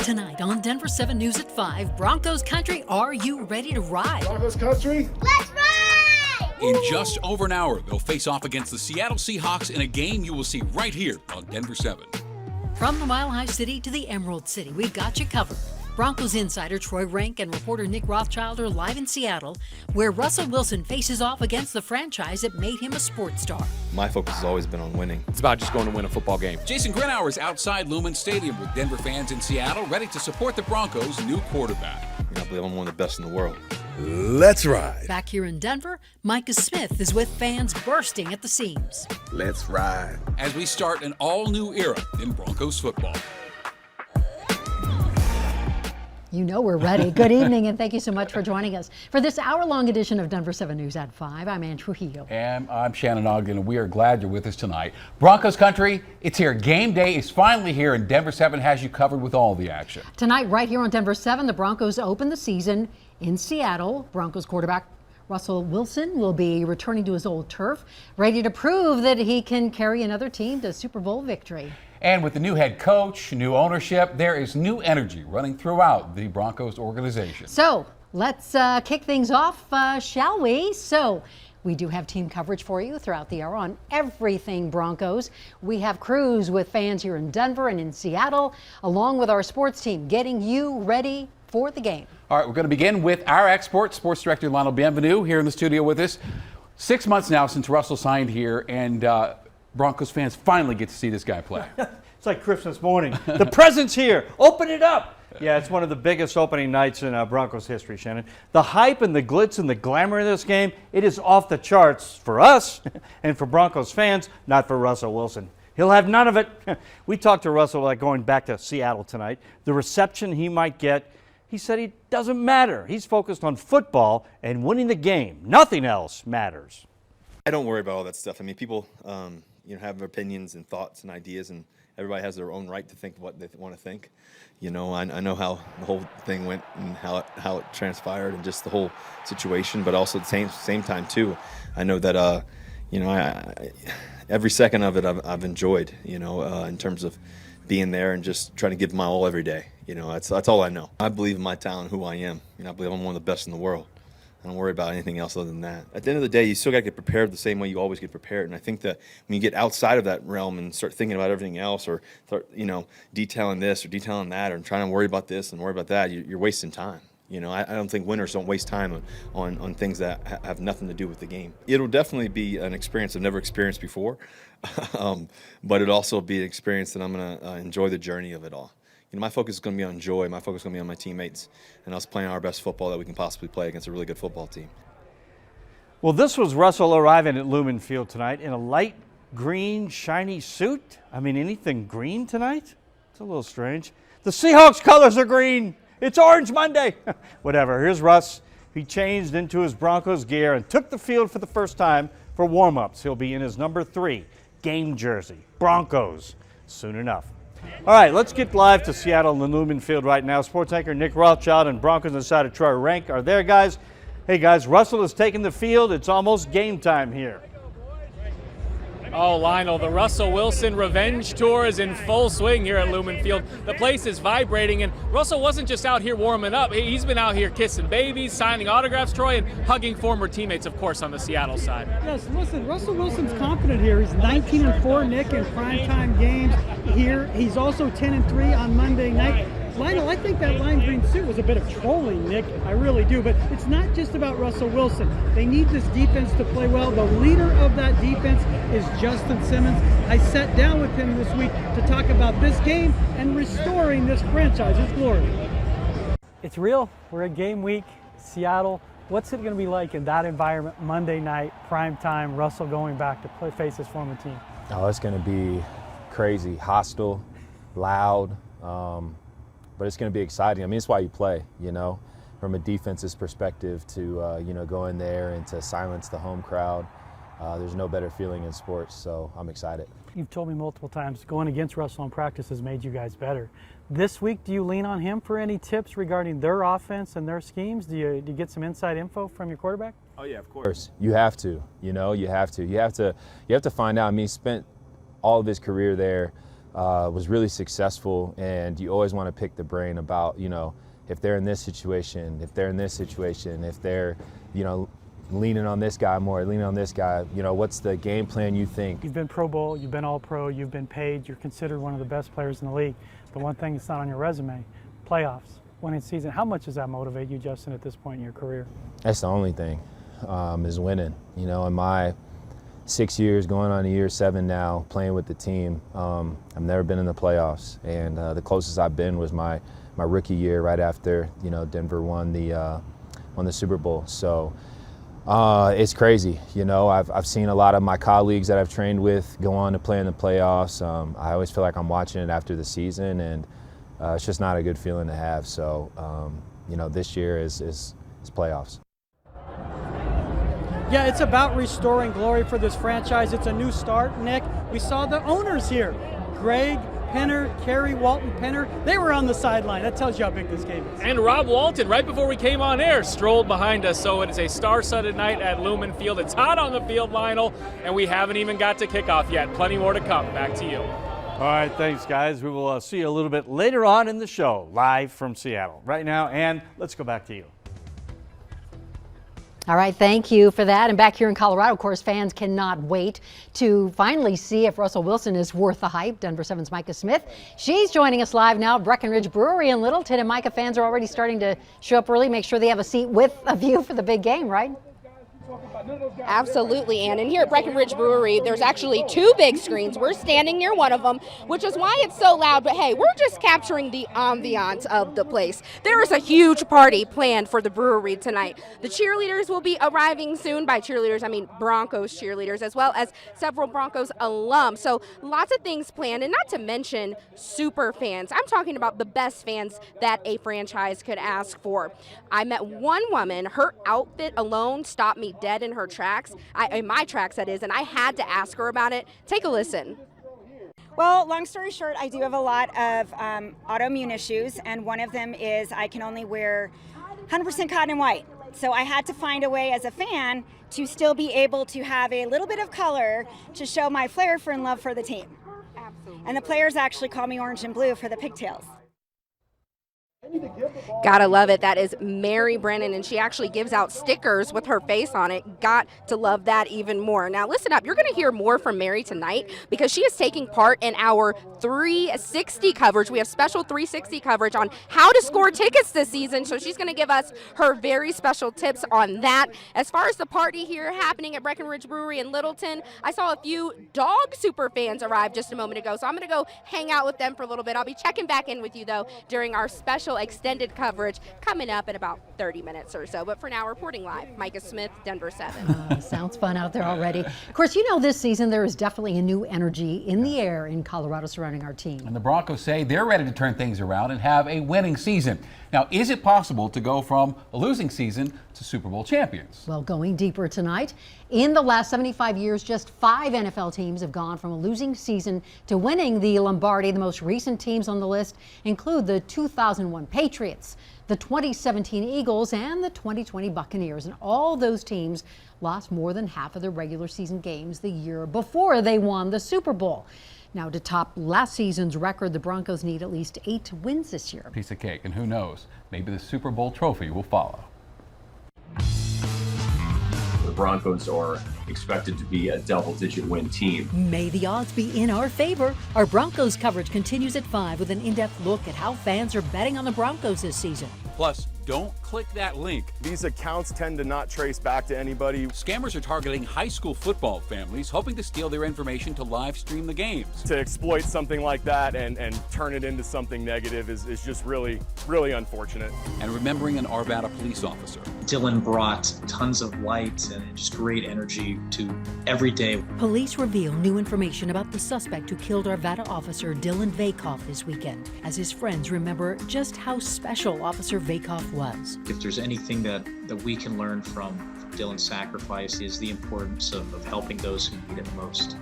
Tonight on Denver 7 News at 5, Broncos Country, are you ready to ride? Broncos Country, let's ride! In just over an hour, they'll face off against the Seattle Seahawks in a game you will see right here on Denver 7. From the Mile High City to the Emerald City, we've got you covered. Broncos insider Troy Rank and reporter Nick Rothschild are live in Seattle, where Russell Wilson faces off against the franchise that made him a sports star. My focus has always been on winning. It's about just going to win a football game. Jason Grenauer is outside Lumen Stadium with Denver fans in Seattle, ready to support the Broncos' new quarterback. I believe I'm one of the best in the world. let's ride. Back here in Denver, Micah Smith is with fans bursting at the seams. Let's ride. As we start an all-new era in Broncos football. You know we're ready. Good evening, and thank you so much for joining us for this hour-long edition of Denver 7 News at 5. I'm Ann Trujillo. And I'm Shannon Ogden, and we are glad you're with us tonight. Broncos Country, it's here. Game day is finally here, and Denver 7 has you covered with all the action. Tonight, right here on Denver 7, the Broncos open the season in Seattle. Broncos quarterback Russell Wilson will be returning to his old turf, ready to prove that he can carry another team to Super Bowl victory. And with the new head coach, new ownership, there is new energy running throughout the Broncos organization. So let's kick things off, shall we? So we do have team coverage for you throughout the hour on everything Broncos. We have crews with fans here in Denver and in Seattle, along with our sports team, getting you ready for the game. All right, we're going to begin with our expert, sports director Lionel Bienvenu, here in the studio with us. 6 months now since Russell signed here, and Broncos fans finally get to see this guy play. It's like Christmas morning. The present's here. Open it up. Yeah, it's one of the biggest opening nights in Broncos history, Shannon. The hype and the glitz and the glamour of this game, it is off the charts for us and for Broncos fans, not for Russell Wilson. He'll have none of it. We talked to Russell like going back to Seattle tonight. The reception he might get, he said it doesn't matter. He's focused on football and winning the game. Nothing else matters. I don't worry about all that stuff. I mean, people have opinions and thoughts and ideas, and everybody has their own right to think what they want to think. You know, I know how the whole thing went and how it transpired and just the whole situation, but also at the same time too, I know that I every second of it I've enjoyed. In terms of being there and just trying to give my all every day. That's all I know. I believe in my talent, who I am. I believe I'm one of the best in the world. I don't worry about anything else other than that. At the end of the day, you still got to get prepared the same way you always get prepared. And I think that when you get outside of that realm and start thinking about everything else, or start, detailing this or detailing that, or trying to worry about this and worry about that, you're wasting time. I don't think winners don't waste time on things that have nothing to do with the game. It'll definitely be an experience I've never experienced before, but it'll also be an experience that I'm going to enjoy the journey of it all. My focus is going to be on joy. My focus is going to be on my teammates and us playing our best football that we can possibly play against a really good football team. Well, this was Russell arriving at Lumen Field tonight in a light green, shiny suit. I mean, anything green tonight? It's a little strange. The Seahawks colors are green. It's Orange Monday. Whatever. Here's Russ. He changed into his Broncos gear and took the field for the first time for warm-ups. He'll be in his number 3 game jersey. Broncos. Soon enough. All right, let's get live to Seattle and the Lumen Field right now. Sports anchor Nick Rothschild and Broncos insider Troy Rank are there, guys. Hey, guys, Russell is taking the field. It's almost game time here. Oh, Lionel, the Russell Wilson revenge tour is in full swing here at Lumen Field. The place is vibrating, and Russell wasn't just out here warming up. He's been out here kissing babies, signing autographs, Troy, and hugging former teammates, of course, on the Seattle side. Yes, listen, Russell Wilson's confident here. He's 19-4, Nick, in primetime games here. He's also 10-3 on Monday night. Lionel, I think that lime green suit was a bit of trolling, Nick. I really do. But it's not just about Russell Wilson. They need this defense to play well. The leader of that defense is Justin Simmons. I sat down with him this week to talk about this game and restoring this franchise's glory. It's real. We're at game week, Seattle. What's it going to be like in that environment Monday night, prime time, Russell going back to face his former team? Oh, it's going to be crazy, hostile, loud. But it's going to be exciting. I mean, it's why you play, from a defense's perspective to, go in there and to silence the home crowd. There's no better feeling in sports, so I'm excited. You've told me multiple times going against Russell in practice has made you guys better. This week, do you lean on him for any tips regarding their offense and their schemes? Do you get some inside info from your quarterback? Oh, yeah, of course. You have to, you have to find out. I mean, he spent all of his career there. was really successful, and you always want to pick the brain about, you know, if they're in this situation, if they're in this situation, if they're, you know, leaning on this guy more, leaning on this guy, you know, what's the game plan you think? You've been Pro Bowl, you've been All-Pro, you've been paid, you're considered one of the best players in the league. The one thing that's not on your resume, playoffs, winning season. How much does that motivate you, Justin, at this point in your career? That's the only thing, is winning. You know, in my 6 years, going on to year 7 now, playing with the team, I've never been in the playoffs, and the closest I've been was my rookie year, right after, you know, Denver won the Super Bowl. So it's crazy. You know, I've seen a lot of my colleagues that I've trained with go on to play in the playoffs. I always feel like I'm watching it after the season, and it's just not a good feeling to have. So, you know, this year is playoffs. Yeah, it's about restoring glory for this franchise. It's a new start, Nick. We saw the owners here, Greg Penner, Kerry Walton Penner. They were on the sideline. That tells you how big this game is. And Rob Walton, right before we came on air, strolled behind us. So it is a star-studded night at Lumen Field. It's hot on the field, Lionel, and we haven't even got to kickoff yet. Plenty more to come. Back to you. All right, thanks, guys. We will see you a little bit later on in the show, live from Seattle. Right now, Ann, let's go back to you. All right, thank you for that. And back here in Colorado, of course, fans cannot wait to finally see if Russell Wilson is worth the hype. Denver 7's Micah Smith. She's joining us live now, Breckenridge Brewery in Littleton. And Micah, fans are already starting to show up early, make sure they have a seat with a view for the big game, right? Absolutely, Ann. And here at Breckenridge Brewery, there's actually 2 big screens. We're standing near one of them, which is why it's so loud. But hey, we're just capturing the ambiance of the place. There is a huge party planned for the brewery tonight. The cheerleaders will be arriving soon. By cheerleaders, I mean Broncos cheerleaders, as well as several Broncos alums. So lots of things planned, and not to mention super fans. I'm talking about the best fans that a franchise could ask for. I met one woman, her outfit alone stopped me dead in her tracks, in my tracks that is, and I had to ask her about it. Take a listen. Well, long story short, I do have a lot of autoimmune issues, and one of them is I can only wear 100% cotton and white. So I had to find a way as a fan to still be able to have a little bit of color to show my flair for and love for the team. Absolutely. And the players actually call me orange and blue for the pigtails. Gotta love it. That is Mary Brennan, and she actually gives out stickers with her face on it. Got to love that even more. Now listen up, you're going to hear more from Mary tonight because she is taking part in our 360 coverage. We have special 360 coverage on how to score tickets this season, so she's going to give us her very special tips on that. As far as the party here happening at Breckenridge Brewery in Littleton, I saw a few dog super fans arrive just a moment ago, so I'm going to go hang out with them for a little bit. I'll be checking back in with you, though, during our special extended coverage coming up in about 30 minutes or so. But for now, reporting live, Micah Smith, Denver 7. Sounds fun out there already. Of course, you know, this season there is definitely a new energy in the air in Colorado surrounding our team. And the Broncos say they're ready to turn things around and have a winning season. Now, is it possible to go from a losing season to Super Bowl champions? Well, going deeper tonight, in the last 75 years, just 5 NFL teams have gone from a losing season to winning the Lombardi. The most recent teams on the list include the 2001 Patriots, the 2017 Eagles, and the 2020 Buccaneers. And all those teams lost more than half of their regular season games the year before they won the Super Bowl. Now, to top last season's record, the Broncos need at least 8 wins this year. Piece of cake, and who knows, maybe the Super Bowl trophy will follow. The Broncos are expected to be a double-digit win team. May the odds be in our favor. Our Broncos coverage continues at 5 with an in-depth look at how fans are betting on the Broncos this season. Plus, don't click that link. These accounts tend to not trace back to anybody. Scammers are targeting high school football families, hoping to steal their information to live stream the games. To exploit something like that and turn it into something negative is just really, really unfortunate. And remembering an Arvada police officer. Dylan brought tons of light and just great energy to every day. Police reveal new information about the suspect who killed Arvada officer Dylan Vakoff this weekend, as his friends remember just how special Officer Vakoff was. If there's anything that we can learn from Dylan's sacrifice is the importance of helping those who need it most.